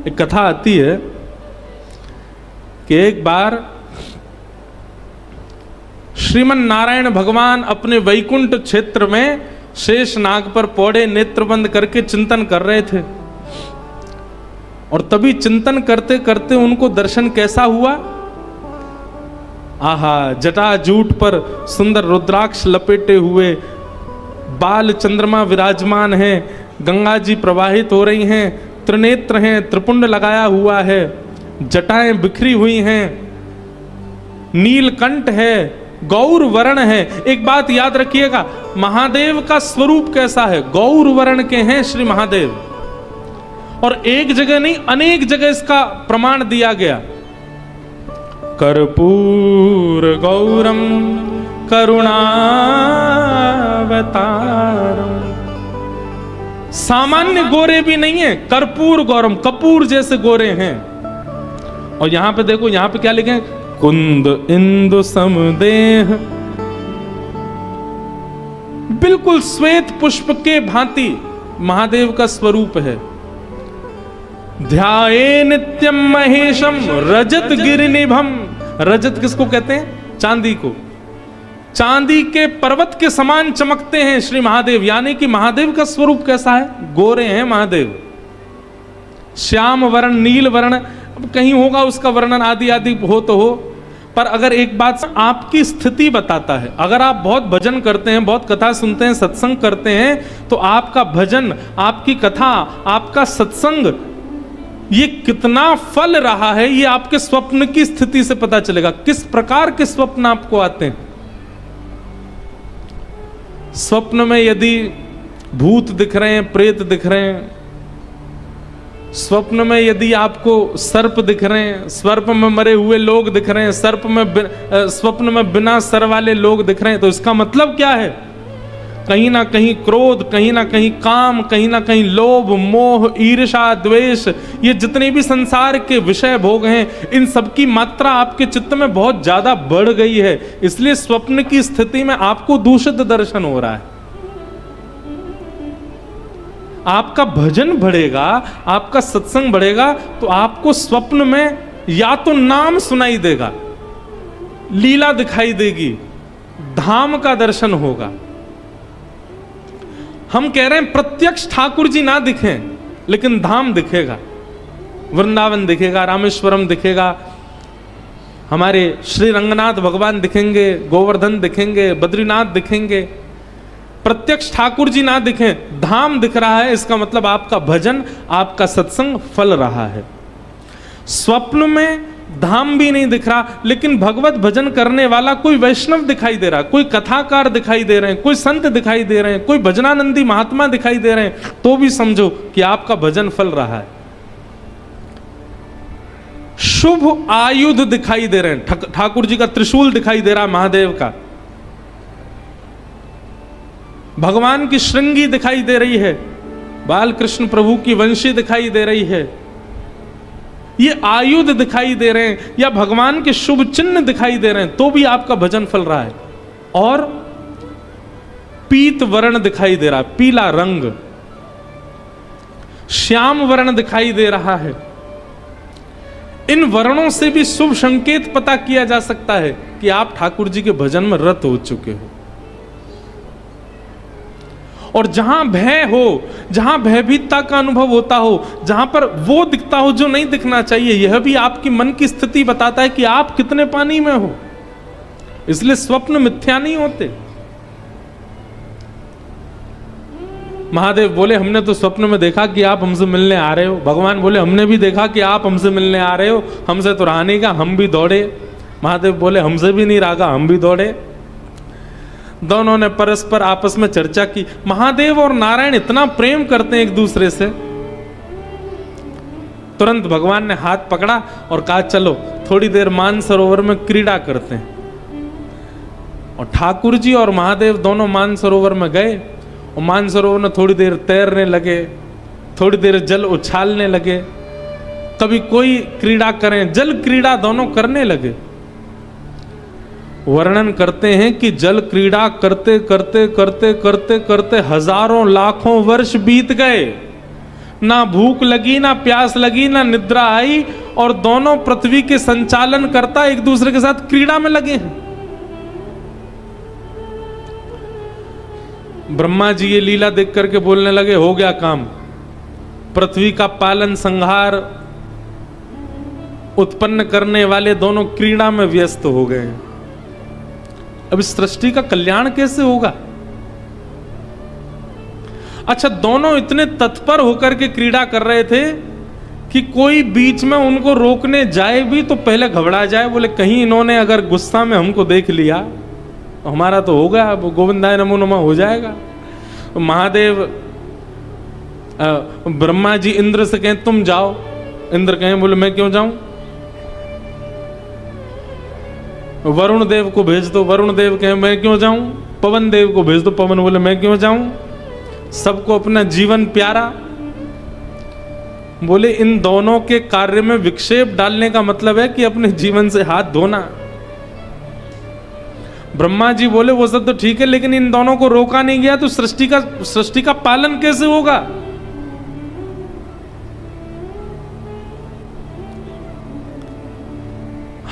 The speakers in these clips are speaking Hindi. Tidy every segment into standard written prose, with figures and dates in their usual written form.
एक कथा आती है कि एक बार श्रीमन नारायण भगवान अपने वैकुंठ क्षेत्र में शेष नाग पर पौड़े नेत्र बंद करके चिंतन कर रहे थे, और तभी चिंतन करते करते उनको दर्शन कैसा हुआ? आहा, जटाजूट पर सुंदर रुद्राक्ष लपेटे हुए बाल चंद्रमा विराजमान हैं, गंगा जी प्रवाहित हो रही हैं, त्रिनेत्र हैं, त्रिपुंड लगाया हुआ है, जटाएं बिखरी हुई हैं, नीलकंठ है, गौर वर्ण है। एक बात याद रखिएगा, महादेव का स्वरूप कैसा है? गौर वर्ण के हैं श्री महादेव, और एक जगह नहीं अनेक जगह इसका प्रमाण दिया गया। कर्पूर गौरम करुणावतारम, सामान्य गोरे भी नहीं है, कर्पूर गौरम, कपूर जैसे गोरे हैं। और यहां पे देखो, यहां पे क्या लिखे हैं? कुंद इंदु समदेह, बिल्कुल श्वेत पुष्प के भांति महादेव का स्वरूप है। ध्याये नित्यम महेशम रजत गिरिनिभम, रजत किसको कहते हैं? चांदी को। चांदी के पर्वत के समान चमकते हैं श्री महादेव, यानी कि महादेव का स्वरूप कैसा है? गोरे हैं महादेव। श्याम वर्ण, नील वर्ण, अब कहीं होगा उसका वर्णन आदि आदि हो तो हो, पर अगर एक बात आपकी स्थिति बताता है, अगर आप बहुत भजन करते हैं, बहुत कथा सुनते हैं, सत्संग करते हैं, तो आपका भजन, आपकी कथा, आपका सत्संग ये कितना फल रहा है, ये आपके स्वप्न की स्थिति से पता चलेगा। किस प्रकार के स्वप्न आपको आते हैं? स्वप्न में यदि भूत दिख रहे हैं, प्रेत दिख रहे हैं, स्वप्न में यदि आपको सर्प दिख रहे हैं, सर्प में मरे हुए लोग दिख रहे हैं, स्वप्न में बिना सर वाले लोग दिख रहे हैं, तो इसका मतलब क्या है? कहीं ना कहीं क्रोध, कहीं ना कहीं काम, कहीं ना कहीं लोभ, मोह, ईर्ष्या, द्वेष, ये जितने भी संसार के विषय भोग हैं, इन सब की मात्रा आपके चित्त में बहुत ज्यादा बढ़ गई है। इसलिए स्वप्न की स्थिति में आपको दूषित दर्शन हो रहा है। आपका भजन बढ़ेगा, आपका सत्संग बढ़ेगा, तो आपको स्वप्न में या तो नाम सुनाई देगा, लीला दिखाई देगी, धाम का दर्शन होगा। हम कह रहे हैं प्रत्यक्ष ठाकुर जी ना दिखें, लेकिन धाम दिखेगा, वृंदावन दिखेगा, रामेश्वरम दिखेगा, हमारे श्री रंगनाथ भगवान दिखेंगे, गोवर्धन दिखेंगे, बद्रीनाथ दिखेंगे। प्रत्यक्ष ठाकुर जी ना दिखें, धाम दिख रहा है, इसका मतलब आपका भजन, आपका सत्संग फल रहा है। स्वप्न में धाम भी नहीं दिख रहा, लेकिन भगवत भजन करने वाला कोई वैष्णव दिखाई दे रहा, कोई कथाकार दिखाई दे रहे हैं, कोई संत दिखाई दे रहे हैं, कोई भजनानंदी महात्मा दिखाई दे रहे हैं, तो भी समझो कि आपका भजन फल रहा है। शुभ आयुध दिखाई दे रहे हैं, ठाकुर जी का त्रिशूल दिखाई दे रहा है, महादेव का, भगवान की श्रृंगी दिखाई दे रही है, बाल कृष्ण प्रभु की वंशी दिखाई दे रही है, ये आयुध दिखाई दे रहे हैं, या भगवान के शुभ चिन्ह दिखाई दे रहे हैं, तो भी आपका भजन फल रहा है। और पीत वर्ण दिखाई दे रहा है, पीला रंग, श्याम वर्ण दिखाई दे रहा है। इन वर्णों से भी शुभ संकेत पता किया जा सकता है कि आप ठाकुर जी के भजन में रत हो चुके हो। और जहां भय हो, जहां भयभीतता का अनुभव होता हो, जहां पर वो दिखता हो जो नहीं दिखना चाहिए, यह भी आपकी मन की स्थिति बताता है कि आप कितने पानी में हो। इसलिए स्वप्न मिथ्या नहीं होते। महादेव बोले हमने तो स्वप्न में देखा कि आप हमसे मिलने आ रहे हो, भगवान बोले हमने भी देखा कि आप हमसे मिलने आ रहे हो, हमसे तो रहा नहीं का, हम भी दौड़े। महादेव बोले हमसे भी नहीं रहा, हम भी दौड़े। दोनों ने परस्पर आपस में चर्चा की। महादेव और नारायण इतना प्रेम करते हैं एक दूसरे से, तुरंत भगवान ने हाथ पकड़ा और कहा चलो थोड़ी देर मानसरोवर में क्रीड़ा करते हैं। और ठाकुर जी और महादेव दोनों मानसरोवर में गए और मानसरोवर में थोड़ी देर तैरने लगे, थोड़ी देर जल उछालने लगे, कभी कोई क्रीड़ा करें, जल क्रीड़ा दोनों करने लगे। वर्णन करते हैं कि जल क्रीड़ा करते करते करते करते करते हजारों लाखों वर्ष बीत गए। ना भूख लगी, ना प्यास लगी, ना निद्रा आई, और दोनों पृथ्वी के संचालन करता एक दूसरे के साथ क्रीड़ा में लगे हैं। ब्रह्मा जी ये लीला देख करके बोलने लगे, हो गया काम, पृथ्वी का पालन संहार उत्पन्न करने वाले दोनों क्रीड़ा में व्यस्त हो गए हैं। अब इस सृष्टि का कल्याण कैसे होगा? अच्छा, दोनों इतने तत्पर होकर के क्रीड़ा कर रहे थे कि कोई बीच में उनको रोकने जाए भी तो पहले घबरा जाए, बोले कहीं इन्होंने अगर गुस्सा में हमको देख लिया तो हमारा तो होगा, अब गोविंदाय नमो नमः हो जाएगा। तो महादेव ब्रह्मा जी इंद्र से कहें तुम जाओ, इंद्र कहें बोले मैं क्यों जाऊं? वरुण देव को भेज दो, वरुण देव कहें मैं क्यों जाऊं? पवन देव को भेज दो, पवन बोले मैं क्यों जाऊं? सबको अपना जीवन प्यारा। बोले इन दोनों के कार्य में विक्षेप डालने का मतलब है कि अपने जीवन से हाथ धोना। ब्रह्मा जी बोले वो सब तो ठीक है, लेकिन इन दोनों को रोका नहीं गया तो सृष्टि का पालन कैसे होगा?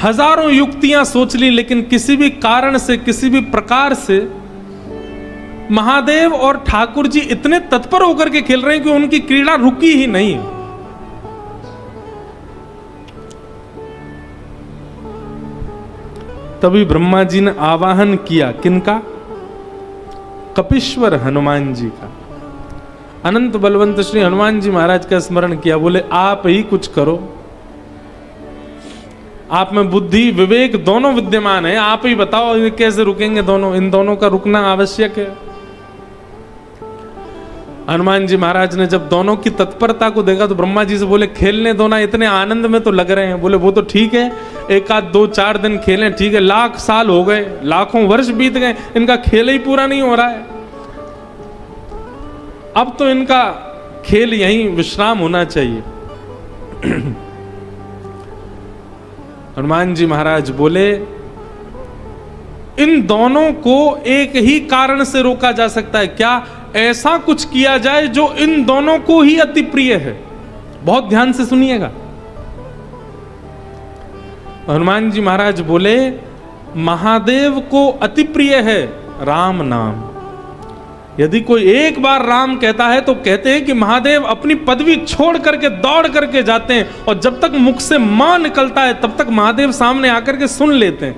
हजारों युक्तियां सोच ली, लेकिन किसी भी कारण से, किसी भी प्रकार से महादेव और ठाकुर जी इतने तत्पर होकर के खेल रहे हैं कि उनकी क्रीड़ा रुकी ही नहीं। तभी ब्रह्मा जी ने आवाहन किया, किनका? कपीश्वर हनुमान जी का। अनंत बलवंत श्री हनुमान जी महाराज का स्मरण किया, बोले आप ही कुछ करो, आप में बुद्धि विवेक दोनों विद्यमान है, आप ही बताओ कैसे रुकेंगे दोनों, इन दोनों का रुकना आवश्यक है। हनुमान जी महाराज ने जब दोनों की तत्परता को देखा तो ब्रह्मा जी से बोले खेलने दो ना, इतने आनंद में तो लग रहे हैं। बोले वो तो ठीक है, एक आध 2-4 दिन खेलें, ठीक है, लाख साल हो गए, लाखों वर्ष बीत गए, इनका खेल ही पूरा नहीं हो रहा है, अब तो इनका खेल यहीं विश्राम होना चाहिए। हनुमान जी महाराज बोले इन दोनों को एक ही कारण से रोका जा सकता है, क्या? ऐसा कुछ किया जाए जो इन दोनों को ही अति प्रिय है। बहुत ध्यान से सुनिएगा। हनुमान जी महाराज बोले महादेव को अति प्रिय है राम नाम। यदि कोई एक बार राम कहता है तो कहते हैं कि महादेव अपनी पदवी छोड़ करके दौड़ करके जाते हैं, और जब तक मुख से मां निकलता है तब तक महादेव सामने आकर के सुन लेते हैं,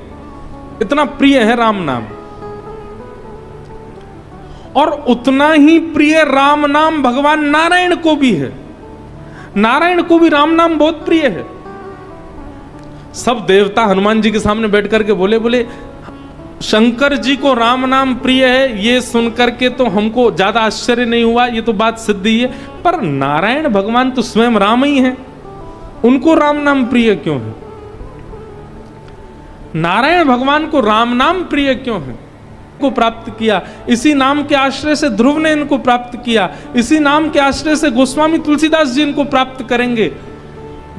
इतना प्रिय है राम नाम। और उतना ही प्रिय राम नाम भगवान नारायण को भी है। नारायण को भी राम नाम बहुत प्रिय है। सब देवता हनुमान जी के सामने बैठ करके बोले शंकर जी को राम नाम प्रिय है, ये सुनकर के तो हमको ज्यादा आश्चर्य नहीं हुआ, ये तो बात सिद्ध ही है, पर नारायण भगवान तो स्वयं राम ही है, उनको राम नाम प्रिय क्यों है? नारायण भगवान को राम नाम प्रिय क्यों है? को प्राप्त किया, इसी नाम के आश्रय से ध्रुव ने इनको प्राप्त किया, इसी नाम के आश्रय से गोस्वामी तुलसीदास जी इनको प्राप्त करेंगे।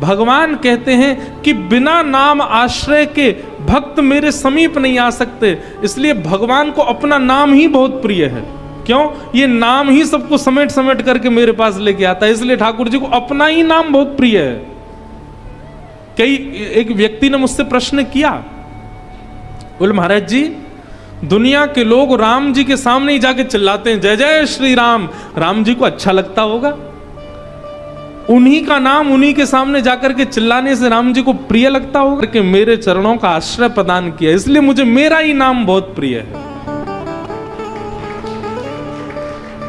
भगवान कहते हैं कि बिना नाम आश्रय के भक्त मेरे समीप नहीं आ सकते, इसलिए भगवान को अपना नाम ही बहुत प्रिय है। क्यों? ये नाम ही सबको समेट समेट करके मेरे पास लेके आता है, इसलिए ठाकुर जी को अपना ही नाम बहुत प्रिय है। एक व्यक्ति ने मुझसे प्रश्न किया, बोले महाराज जी दुनिया के लोग राम जी के सामने ही जाके चिल्लाते हैं जय जय श्री राम, राम जी को अच्छा लगता होगा? उन्हीं का नाम उन्हीं के सामने जाकर के चिल्लाने से राम जी को प्रिय लगता होगा? कि मेरे चरणों का आश्रय प्रदान किया, इसलिए मुझे मेरा ही नाम बहुत प्रिय है।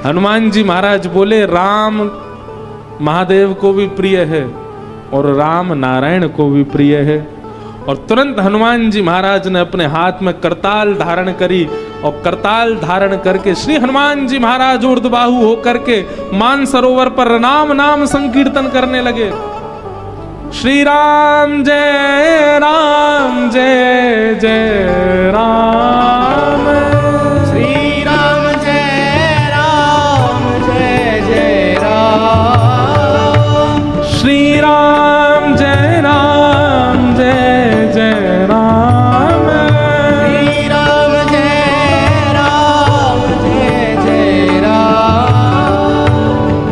हनुमान जी महाराज बोले राम महादेव को भी प्रिय है और राम नारायण को भी प्रिय है। और तुरंत हनुमान जी महाराज ने अपने हाथ में करताल धारण करी, और करताल धारण करके श्री हनुमान जी महाराज ऊर्ध्वबाहु होकर के मान सरोवर पर राम नाम संकीर्तन करने लगे। श्री राम जय जय राम, श्री राम जय जय राम, श्री राम जय जय राम, श्री राम जय जय राम,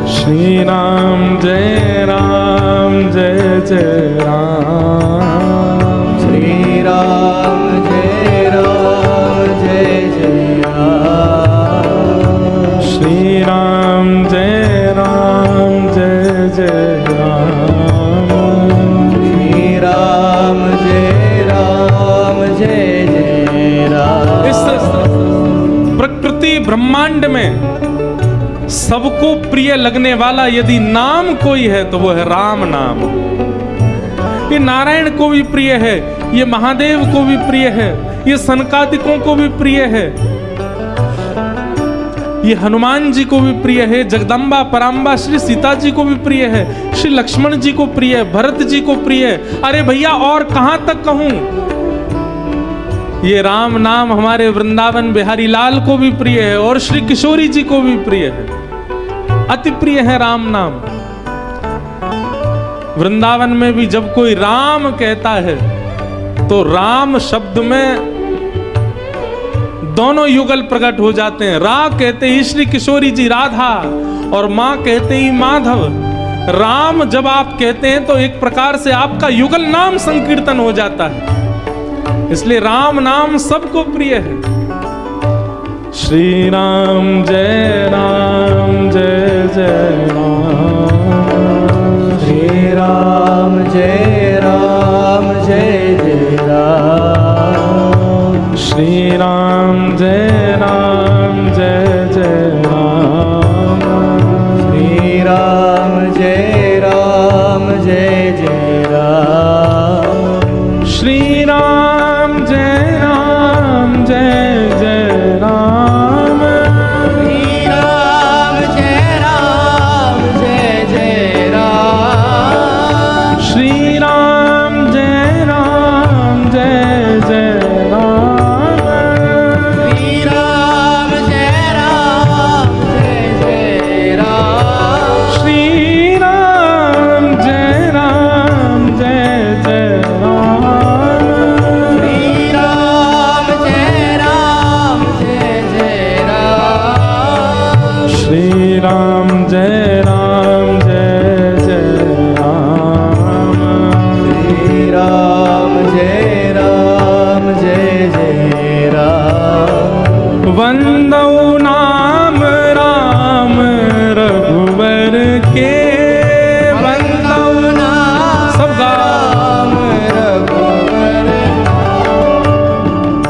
श्री राम जय जय राम। श्री राम जय जय राम। श्री राम जय जय राम। श्री राम जय जय राम। इस प्रकृति ब्रह्मांड में सबको प्रिय लगने वाला यदि नाम कोई है तो वो है राम नाम। ये नारायण को भी प्रिय है, ये महादेव को भी प्रिय है, ये सनकादिकों को भी प्रिय है, ये हनुमान जी को भी प्रिय है, जगदम्बा पराम्बा श्री सीता जी को भी प्रिय है, श्री लक्ष्मण जी को प्रिय है, भरत जी को प्रिय है। अरे भैया और कहां तक कहूं, ये राम नाम हमारे वृंदावन बिहारी लाल को भी प्रिय है और श्री किशोरी जी को भी प्रिय है, अति प्रिय है राम नाम। वृंदावन में भी जब कोई राम कहता है तो राम शब्द में दोनों युगल प्रकट हो जाते हैं। रा कहते ही श्री किशोरी जी राधा और मां कहते ही माधव। राम जब आप कहते हैं तो एक प्रकार से आपका युगल नाम संकीर्तन हो जाता है, इसलिए राम नाम सबको प्रिय है। श्री राम जय जय राम। श्री राम जय जय राम। श्री राम जय जय राम। श्री राम जय जय राम। श्री राम जय जय राम। श्री राम जय जय राम। श्री राम जय जय राम। श्री राम जय जय राम। श्री राम जय जय राम। श्री राम जय जय राम। श्री राम जय जय राम। श्री राम जय जय राम। वंदौ नाम राम रघुवर के। वंदौ सब राम रघुवर।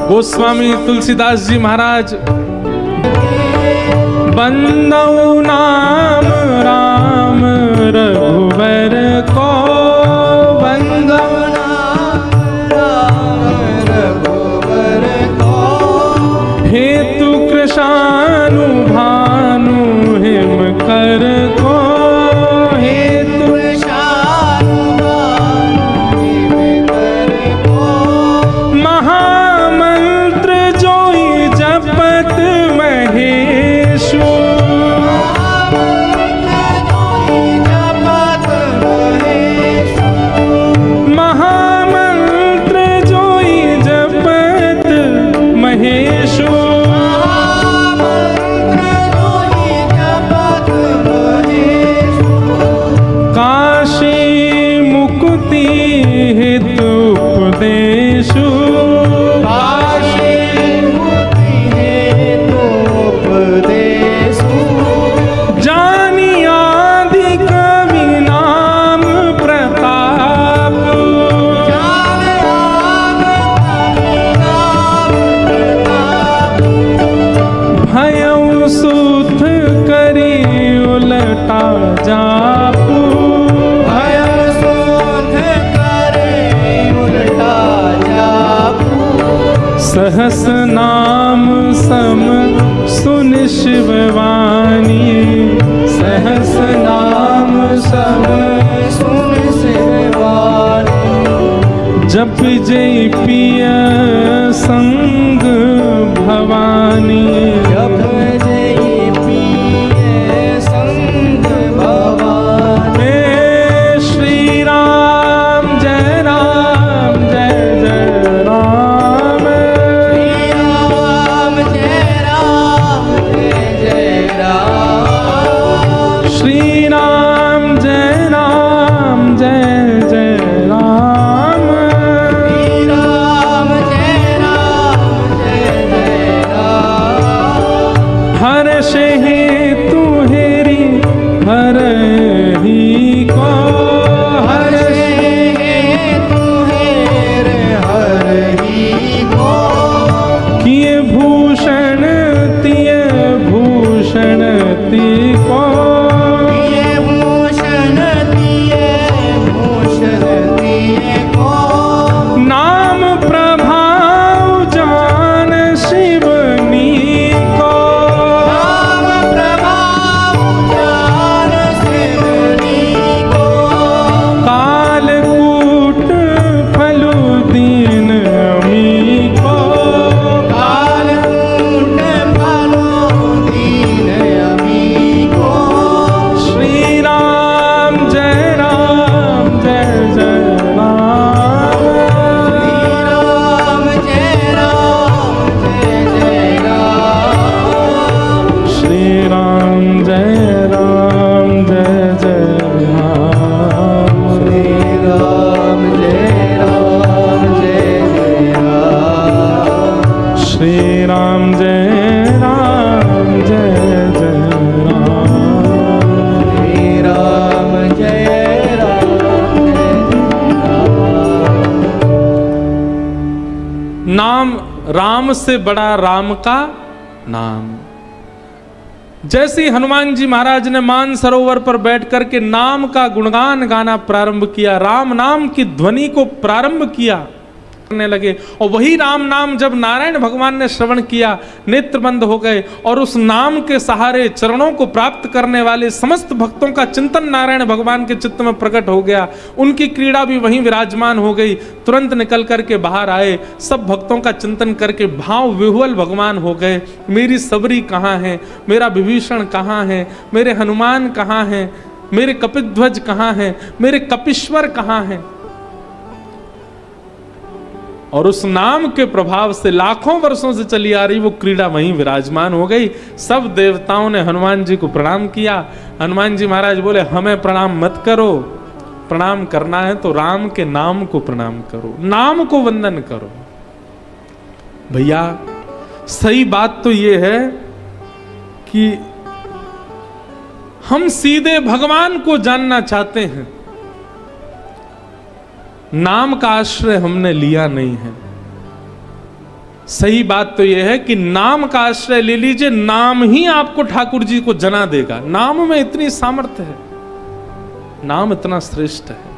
गोस्वामी तुलसीदास जी महाराज। वंदौ नाम राम रघुवर को। वंदौ राम रघुवर को। हेतु कृशानु भानु हिम कर को। हेतु महामंत्र जोई जपत महेशु। महामंत्र जोई जपत महेशु। काशी मुक्ति हेतु उपदेशु। जानी आदि कवि नाम प्रताप। भयउ सुथ करी उलटा जापू। सहस नाम सम सुन शिववाणी। सहस नाम सम सुन शिवानी। जप जय पिय संग भवानी। जप जय पिय संग भवानी। हे श्री राम जय जय राम। श्री राम जय जय राम। श्री राम जय राम से बड़ा राम का नाम। जैसे ही हनुमान जी महाराज ने मान सरोवर पर बैठ करके नाम का गुणगान गाना प्रारंभ किया, राम नाम की ध्वनि को प्रारंभ किया करने लगे, और वही राम नाम जब नारायण भगवान ने श्रवण किया, नेत्र बंद हो गए, और उस नाम के सहारे चरणों को प्राप्त करने वाले समस्त भक्तों का चिंतन नारायण भगवान के चित्त में प्रकट हो गया। उनकी क्रीड़ा भी वहीं विराजमान हो गई। तुरंत निकल करके बाहर आए, सब भक्तों का चिंतन करके भाव विह्वल भगवान हो गए। मेरी सबरी कहाँ है, मेरा विभीषण कहाँ है, मेरे हनुमान कहाँ हैं, मेरे कपिध्वज कहाँ हैं, मेरे कपीश्वर कहाँ हैं। और उस नाम के प्रभाव से लाखों वर्षों से चली आ रही वो क्रीड़ा वहीं विराजमान हो गई। सब देवताओं ने हनुमान जी को प्रणाम किया। हनुमान जी महाराज बोले, हमें प्रणाम मत करो, प्रणाम करना है तो राम के नाम को प्रणाम करो, नाम को वंदन करो। भैया सही बात तो ये है कि हम सीधे भगवान को जानना चाहते हैं, नाम का आश्रय हमने लिया नहीं है। सही बात तो यह है कि नाम का आश्रय ले लीजिए, नाम ही आपको ठाकुर जी को जना देगा। नाम में इतनी सामर्थ्य है, नाम इतना श्रेष्ठ है।